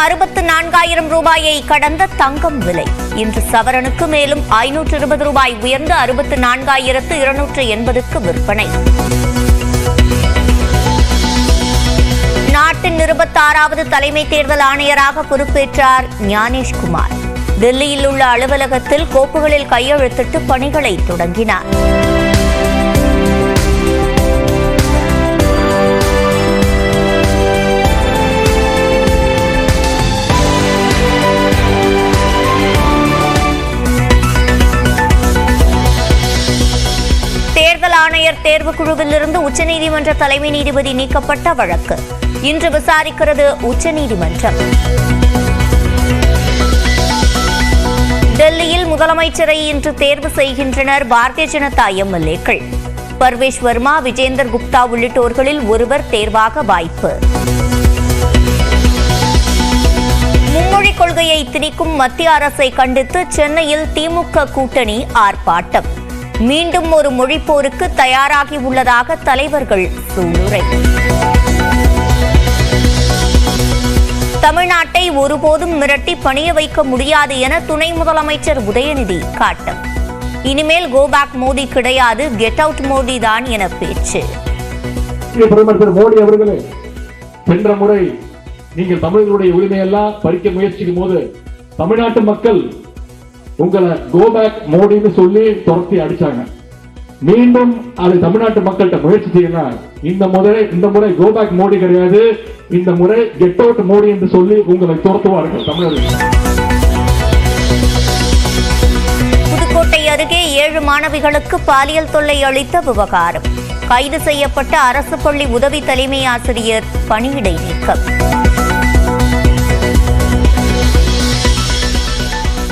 64,000 ரூபாயை கடந்த தங்கம் விலை இன்று சவரனுக்கு மேலும் 520 ரூபாய் உயர்ந்து 64,280க்கு விற்பனை. நாட்டின் 26வது தலைமை தேர்தல் ஆணையராக பொறுப்பேற்றார் ஞானேஷ்குமார். டெல்லியில் உள்ள அலுவலகத்தில் கோப்புகளில் கையெழுத்திட்டு பணிகளை தொடங்கினார். தேர்தல் ஆணையர் தேர்வுக்குழுவிலிருந்து உச்சநீதிமன்ற தலைமை நீதிபதி நீக்கப்பட்ட வழக்கு இன்று விசாரிக்கிறது உச்சநீதிமன்றம். டெல்லியில் முதலமைச்சரை இன்று தேர்வு செய்கின்றனர் பாரதிய ஜனதா எம்எல்ஏக்கள். பர்வேஷ் வர்மா, விஜேந்தர் குப்தா உள்ளிட்டோர்களில் ஒருவர் தேர்வாக வாய்ப்பு. மும்மொழிக் கொள்கையை திணிக்கும் மத்திய அரசை கண்டித்து சென்னையில் திமுக கூட்டணி ஆர்ப்பாட்டம். மீண்டும் ஒரு மொழிப்போருக்கு தயாராகி உள்ளதாக தலைவர்கள் சூளுரை. தமிழ்நாட்டை ஒருபோதும் மிரட்டி பணிய வைக்க முடியாது என துணை முதலமைச்சர் உதயநிதி காட்டம். இனிமேல் கோபேக் மோடி கிடையாது, கெட் அவுட் மோடி தான் என பேச்சு. பிரதமர் திரு மோடி அவர்களே, சென்ற முறை நீங்கள் தமிழர்களுடைய உரிமையெல்லாம் பறிக்க முயற்சிக்கும் போது தமிழ்நாட்டு மக்கள் உங்களை கோபேக் மோடின்னு சொல்லி துரத்தி அடிச்சாங்க. மீண்டும் அதை தமிழ்நாட்டு மக்கள்கிட்ட முயற்சி செய்யலாம். இந்த முறை கோபேக் மோடி கிடையாது, இந்த முறை கெட் அவுட் மோடி என்று சொல்லி உங்களை துரத்துவார்கள் தமிழர்கள். புதுக்கோட்டை அருகே 7 மாணவிகளுக்கு பாலியல் தொல்லை அளித்த விவகாரம். கைது செய்யப்பட்ட அரசு பள்ளி உதவி தலைமை ஆசிரியர் பணியிடை நீக்கம்.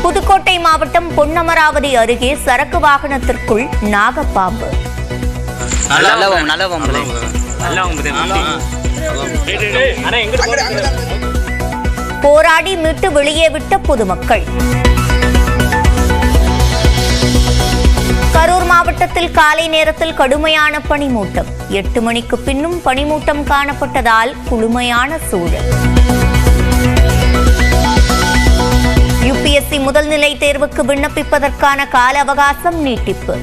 புதுக்கோட்டை மாவட்டம் பொன்னமராவதி அருகே சரக்கு வாகனத்திற்குள் நாகப்பாம்பு. போராடி மீட்டு வெளியே விட்ட பொதுமக்கள். கரூர் மாவட்டத்தில் காலை நேரத்தில் கடுமையான பனிமூட்டம். 8 மணிக்கு பின்னும் பனிமூட்டம் காணப்பட்டதால் குளுமையான சூழல். யுபிஎஸ்சி முதல்நிலை தேர்வுக்கு விண்ணப்பிப்பதற்கான கால அவகாசம் நீட்டிப்பு.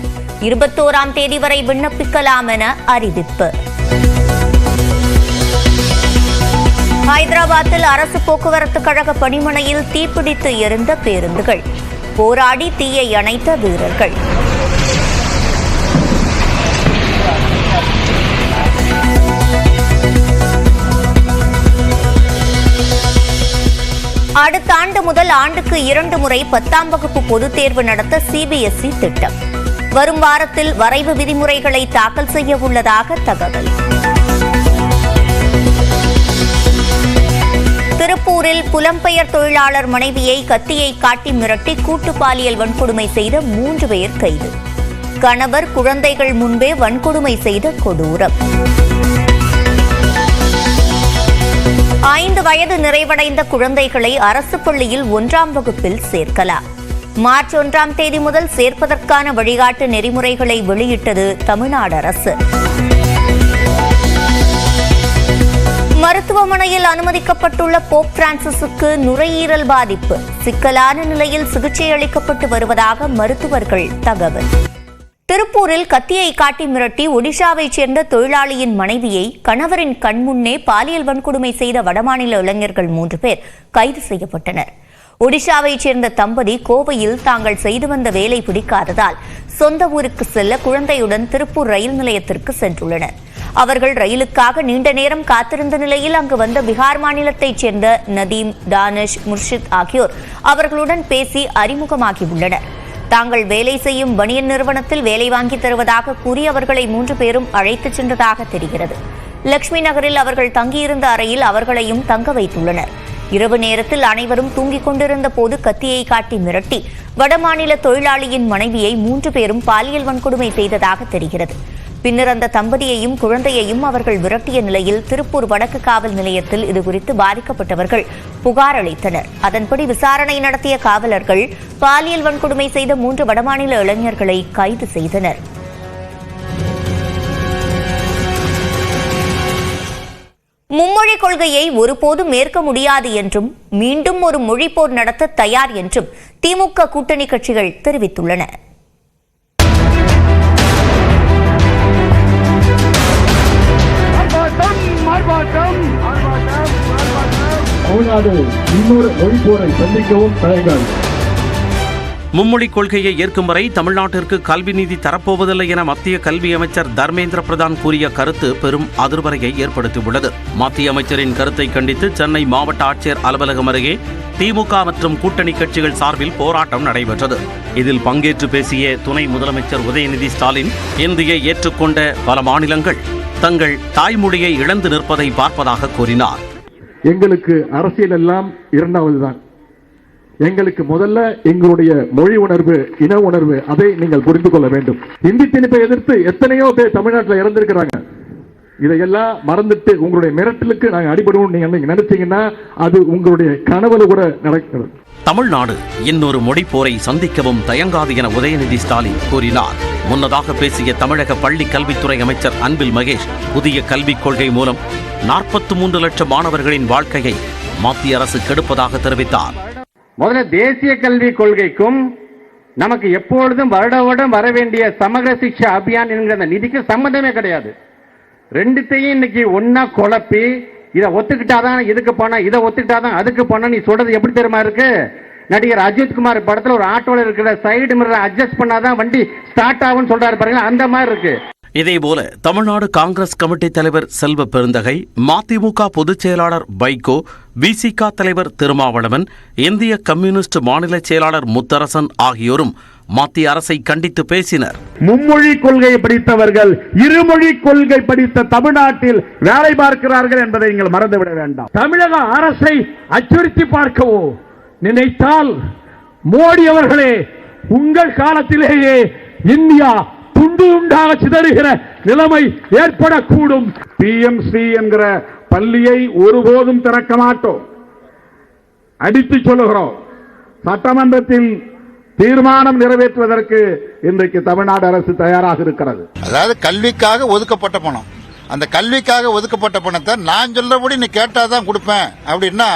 21ஆம் தேதி வரை விண்ணப்பிக்கலாம் என அறிவிப்பு. ஹைதராபாத்தில் அரசு போக்குவரத்து கழக பணிமனையில் தீப்பிடித்து எரிந்த பேருந்துகள். போராடி தீயை அணைத்த வீரர்கள். அடுத்த ஆண்டு முதல் ஆண்டுக்கு 2 முறை 10ஆம் வகுப்பு பொதுத் தேர்வு நடத்த சிபிஎஸ்இ திட்டம். வரும் வாரத்தில் வரைவு விதிமுறைகளை தாக்கல் செய்ய உள்ளதாக தகவல். திருப்பூரில் புலம்பெயர் தொழிலாளர் மனைவியை கத்தியை காட்டி மிரட்டி கூட்டு பாலியல் வன்கொடுமை செய்த 3 பேர் கைது. கணவர் குழந்தைகள் முன்பே வன்கொடுமை செய்த கொடூரம். 5 வயது நிறைவடைந்த குழந்தைகளை அரசு பள்ளியில் 1ஆம் வகுப்பில் சேர்க்கலாம். மார்ச் 1ஆம் தேதி முதல் சேர்ப்பதற்கான வழிகாட்டு நெறிமுறைகளை வெளியிட்டது தமிழ்நாடு அரசு. மருத்துவமனையில் அனுமதிக்கப்பட்டுள்ள போப் பிரான்சிஸுக்கு நுரையீரல் பாதிப்பு. சிக்கலான நிலையில் சிகிச்சை அளிக்கப்பட்டு வருவதாக மருத்துவர்கள் தகவல். திருப்பூரில் கத்தியை காட்டி மிரட்டி ஒடிஷாவைச் சேர்ந்த தொழிலாளியின் மனைவியை கணவரின் கண்முன்னே பாலியல் வன்கொடுமை செய்த வடமாநில இளைஞர்கள் 3 பேர் கைது செய்யப்பட்டனர். ஒடிஷாவைச் சேர்ந்த தம்பதி கோவையில் தாங்கள் செய்து வந்த வேலை பிடிக்காததால் சொந்த ஊருக்கு செல்ல குழந்தையுடன் திருப்பூர் ரயில் நிலையத்திற்கு சென்றுள்ளனர். அவர்கள் ரயிலுக்காக நீண்ட நேரம் காத்திருந்த நிலையில் அங்கு வந்த பீகார் மாநிலத்தைச் சேர்ந்த நதீம், தானிஷ், முர்ஷித் ஆகியோர் அவர்களுடன் பேசி அறிமுகமாகியுள்ளனர். தாங்கள் வேலை செய்யும் பனியன் நிறுவனத்தில் வேலை வாங்கி தருவதாக கூறி அவர்களை 3 பேரும் அழைத்துச் சென்றதாக தெரிகிறது. லட்சுமி நகரில் அவர்கள் தங்கியிருந்த அறையில் அவர்களையும் தங்க வைத்துள்ளனர். இரவு நேரத்தில் அனைவரும் தூங்கிக் கொண்டிருந்த போது கத்தியை காட்டி மிரட்டி வடமாநில தொழிலாளியின் மனைவியை 3 பேரும் பாலியல் வன்கொடுமை செய்ததாக தெரிகிறது. பின்னர் அந்த தம்பதியையும் குழந்தையையும் அவர்கள் விரட்டிய நிலையில் திருப்பூர் வடக்கு காவல் நிலையத்தில் இதுகுறித்து பாதிக்கப்பட்டவர்கள் புகார் அளித்தனர். அதன்படி விசாரணை நடத்திய காவலர்கள் பாலியல் வன்கொடுமை செய்த 3 வடமாநில இளைஞர்களை கைது செய்தனர். மும்மொழி கொள்கையை ஒருபோதும் ஏற்க முடியாது என்றும் மீண்டும் ஒரு மொழிப்போர் நடத்த தயார் என்றும் திமுக கூட்டணி கட்சிகள் தெரிவித்துள்ளன. இன்னொரு மொழிப்போரை சந்திக்கவும் தயங்காது. மும்மொழி கொள்கையை ஏற்கும் வரை தமிழ்நாட்டிற்கு கல்வி நீதி தரப்போவதில்லை என மத்திய கல்வி அமைச்சர் தர்மேந்திர பிரதான் கூறிய கருத்து பெரும் அதிர்வலையை ஏற்படுத்தியுள்ளது. மத்திய அமைச்சரின் கருத்தை கண்டித்து சென்னை மாவட்ட ஆட்சியர் அலுவலகம் அருகே திமுக மற்றும் கூட்டணி கட்சிகள் சார்பில் போராட்டம் நடைபெற்றது. இதில் பங்கேற்று பேசிய துணை முதலமைச்சர் உதயநிதி ஸ்டாலின், இந்தியை ஏற்றுக்கொண்ட பல மாநிலங்கள் தங்கள் தாய்மொழியை இழந்து நிற்பதை பார்ப்பதாக கூறினார். எங்களுக்கு அரசியல் எல்லாம் இரண்டாவதுதான். எங்களுக்கு முதல்ல எங்களுடைய மொழி உணர்வு, இன உணர்வு, அதை நீங்கள் புரிந்து கொள்ள வேண்டும். இந்தி திணிப்பை எதிர்த்து எத்தனையோ பேர் தமிழ்நாட்டில் இறந்திருக்கிறாங்க. இதையெல்லாம் மறந்துட்டு உங்களுடைய மிரட்டலுக்கு நாங்கள் அடிபடுவோம் நீங்க நினைச்சீங்கன்னா அது உங்களுடைய கனவுல கூட நடக்கிறது. தமிழ்நாடு இன்னொரு மொழிப்போரை சந்திக்கவும் தயங்காது என உதயநிதி ஸ்டாலின் கூறினார். முன்னதாக பேசிய தமிழக பள்ளி கல்வித்துறை அமைச்சர் அன்பில் மகேஷ், புதிய கல்விக் கொள்கை மூலம் 43 லட்சம் மாணவர்களின் வாழ்க்கையை மத்திய அரசு கெடுப்பதாக தெரிவித்தார். முதல்ல தேசிய கல்வி கொள்கைக்கும் நமக்கு எப்பொழுதும் வருடம் வர வேண்டிய சமகர சிக்ஷா அபியான் என்கிற நிதிக்கு சம்பந்தமே கிடையாது. ரெண்டுத்தையும் இன்னைக்கு ஒன்னா குழப்பி இதை ஒத்துக்கிட்டாதான் இதுக்கு போனா, இதை ஒத்துக்கிட்டாதான் அதுக்கு போனா, நீ சொல்றது எப்படி தெரியுமா இருக்கு? நடிகர் அஜித் குமார் படத்துல ஒரு ஆட்டோல இருக்கிற சைடு மிரரை அட்ஜஸ்ட் பண்ணாதான் வண்டி ஸ்டார்ட் ஆகும்னு சொல்றாரு பாருங்க, அந்த மாதிரி இருக்கு. இதேபோல தமிழ்நாடு காங்கிரஸ் கமிட்டி தலைவர் செல்வ பெருந்தகை, மதிமுக பொதுச் செயலாளர் வைகோ, விசிக தலைவர் திருமாவளவன், இந்திய கம்யூனிஸ்ட் மாநில செயலாளர் முத்தரசன் ஆகியோரும் மத்திய அரசை கண்டித்து பேசினர். மும்மொழி கொள்கை படித்தவர்கள் இருமொழி கொள்கை படித்த தமிழ்நாட்டில் வேலை பார்க்கிறார்கள் என்பதை நீங்கள் மறந்துவிட வேண்டாம். தமிழக அரசை அச்சுறுத்தி பார்க்கவோ நினைத்தால் மோடி அவர்களே, உங்கள் காலத்திலேயே இந்தியா துண்டு துண்டாக சிதறுகிற நிலைமை ஏற்படக்கூடும். PMC என்கிற பள்ளியை ஒருபோதும் திறக்க மாட்டோம், அடித்து சொல்லுகிறோம். சட்டமன்றத்தில் தீர்மானம் நிறைவேற்றுவதற்கு இன்றைக்கு தமிழ்நாடு அரசு தயாராக இருக்கிறது. அதாவது கல்விக்காக ஒதுக்கப்பட்ட பணம், அந்த கல்விக்காக ஒதுக்கப்பட்ட பணத்தை நான் சொல்றபடி நீ கேட்டாதான் கொடுப்பேன் அப்படின்னா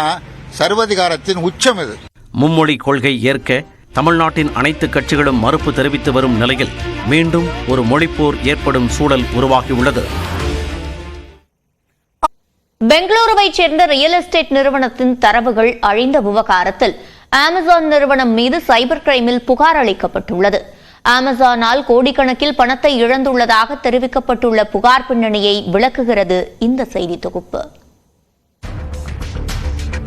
சர்வதிகாரத்தின் உச்சம் இது. மும்மொழி கொள்கை ஏற்க தமிழ்நாட்டின் அனைத்து கட்சிகளும் மறுப்பு தெரிவித்து வரும் நிலையில் மீண்டும் ஒரு மொழிப்போர் ஏற்படும் சூழல் உருவாகியுள்ளது. பெங்களூருவைச் சேர்ந்த ரியல் எஸ்டேட் நிறுவனத்தின் தரவுகள் அழிந்த விவகாரத்தில் அமேசான் நிறுவனம் மீது சைபர் கிரைமில் புகார் அளிக்கப்பட்டுள்ளது. அமேசானால் கோடிக்கணக்கில் பணத்தை இழந்துள்ளதாக தெரிவிக்கப்பட்டுள்ள புகார் பின்னணியை விளக்குகிறது இந்த செய்தி தொகுப்பு.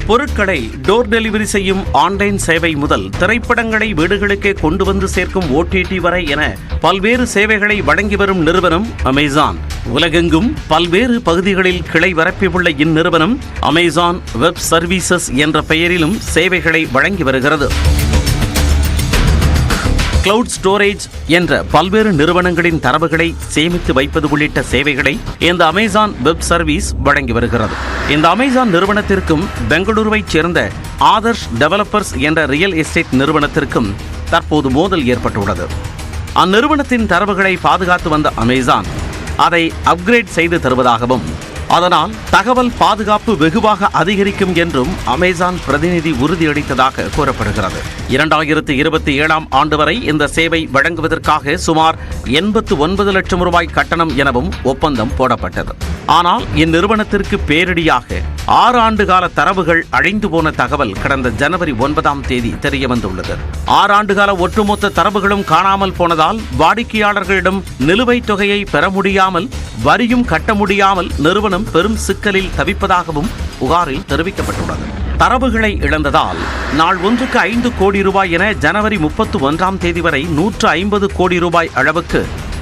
பொருட்களை டோர் டெலிவரி செய்யும் ஆன்லைன் சேவை முதல் திரைப்படங்களை வீடுகளுக்கே கொண்டு வந்து சேர்க்கும் OTT வரை என பல்வேறு சேவைகளை வழங்கி வரும் நிறுவனம் அமேசான். உலகெங்கும் பல்வேறு பகுதிகளில் கிளை பரப்பியுள்ள இந்நிறுவனம் அமேசான் வெப் சர்வீசஸ் என்ற பெயரிலும் சேவைகளை வழங்கி வருகிறது. கிளவுட் ஸ்டோரேஜ் என்ற பல்வேறு நிறுவனங்களின் தரவுகளை சேமித்து வைப்பது உள்ளிட்ட சேவைகளை இந்த அமேசான் வெப் சர்வீஸ் வழங்கி வருகிறது. இந்த அமேசான் நிறுவனத்திற்கும் பெங்களூருவைச் சேர்ந்த ஆதர்ஷ் டெவலப்பர்ஸ் என்ற ரியல் எஸ்டேட் நிறுவனத்திற்கும் தற்போது மோதல் ஏற்பட்டுள்ளது. அந்நிறுவனத்தின் தரவுகளை பாதுகாத்து வந்த அமேசான் அதை அப்கிரேட் செய்து தருவதாகவும் அதனால் தகவல் பாதுகாப்பு வெகுவாக அதிகரிக்கும் என்றும் அமேசான் பிரதிநிதி உறுதியளித்ததாக கூறப்படுகிறது. 2027 ஆண்டு வரை இந்த சேவை வழங்குவதற்காக சுமார் 89 லட்சம் ரூபாய் கட்டணம் எனவும் ஒப்பந்தம் போடப்பட்டது. ஆனால் இந்நிறுவனத்திற்கு பேரிடியாக 6 ஆண்டு கால தரவுகள் அழிந்து போன தகவல் கடந்த ஜனவரி 9ஆம் தேதி தெரியவந்துள்ளது. 6 ஆண்டு கால ஒட்டுமொத்த தரவுகளும் காணாமல் போனதால் வாடிக்கையாளர்களிடம் நிலுவைத் தொகையை பெற முடியாமல், வரியும் கட்ட முடியாமல் நிறுவனம் பெரும் சிக்கலில் தவிப்பதாகவும் புகாரில் தெரிவிக்கப்பட்டுள்ளது. தரவுகளை இழந்ததால் நாள் ஒன்றுக்கு 5 கோடி ரூபாய் என ஜனவரி 31ஆம் தேதி வரை 150 கோடி ரூபாய் அளவுக்கு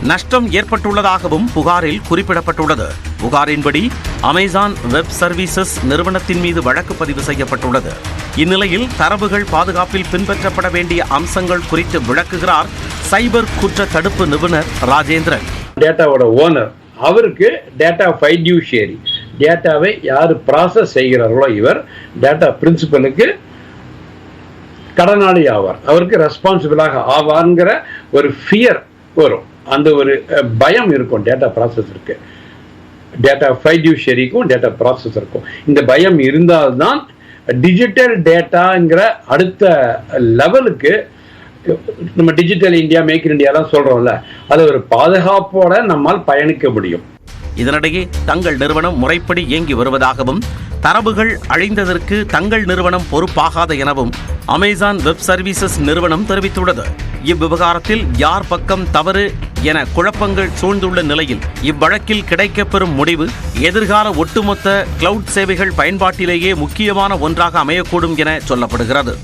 நஷ்டம் ஏற்பட்டுள்ளதாகவும் புகாரில் குறிப்பிடப்பட்டுள்ளது. புகாரின்படி அமேசான் வெப் சர்வீசஸ் நிறுவனத்தின் மீது வழக்கு பதிவு செய்யப்பட்டுள்ளது. இந்நிலையில் தரவுகள் பாதுகாப்பில் பின்பற்றப்பட வேண்டிய அம்சங்கள் குறித்து விளக்குகிறார் சைபர் குற்ற தடுப்பு நிபுணர் ராஜேந்திரன். டேட்டாவோட ஓனர், அவருக்கு டேட்டா ஃபைட்யூஷியரி, டேட்டாவை யார் ப்ராசஸ் செய்கிறார்களோ இவர் டேட்டா பிரின்சிபலுக்கு கடனாளி ஆவார், அவருக்கு ரெஸ்பான்சிபிளாக ஆவார்ங்கிற ஒரு ஃபியர் வரும், அந்த ஒரு பயம் இருக்கும் டேட்டா ப்ராசஸருக்கு. டேட்டா ஃபைடியூஷரிக்கும் டேட்டா ப்ராசஸருக்கும். இந்த பயம் இருந்தால்தான் டிஜிட்டல் டேட்டாங்கிற அடுத்த லெவலுக்கு நம்ம டிஜிட்டல் இந்தியா, மேக் இன் இந்தியாலாம் சொல்றோம்ல, அது ஒரு பாதுகாப்போட நம்மால் பயணிக்க முடியும். இதனிடையே தங்கள் நிறுவனம் முறைப்படி இயங்கி வருவதாகவும் தரவுகள் அழிந்ததற்கு தங்கள் நிறுவனம் பொறுப்பாகாது எனவும் அமேசான் வெப் சர்வீசஸ் நிறுவனம் தெரிவித்துள்ளது. இவ்விவகாரத்தில் யார் பக்கம் தவறு என குழப்பங்கள் சூழ்ந்துள்ள நிலையில் இவ்வழக்கில் கிடைக்கப்பெறும் முடிவு எதிர்கால ஒட்டுமொத்த கிளவுட் சேவைகள் பயன்பாட்டிலேயே முக்கியமான ஒன்றாக அமையக்கூடும் என சொல்லப்படுகிறது.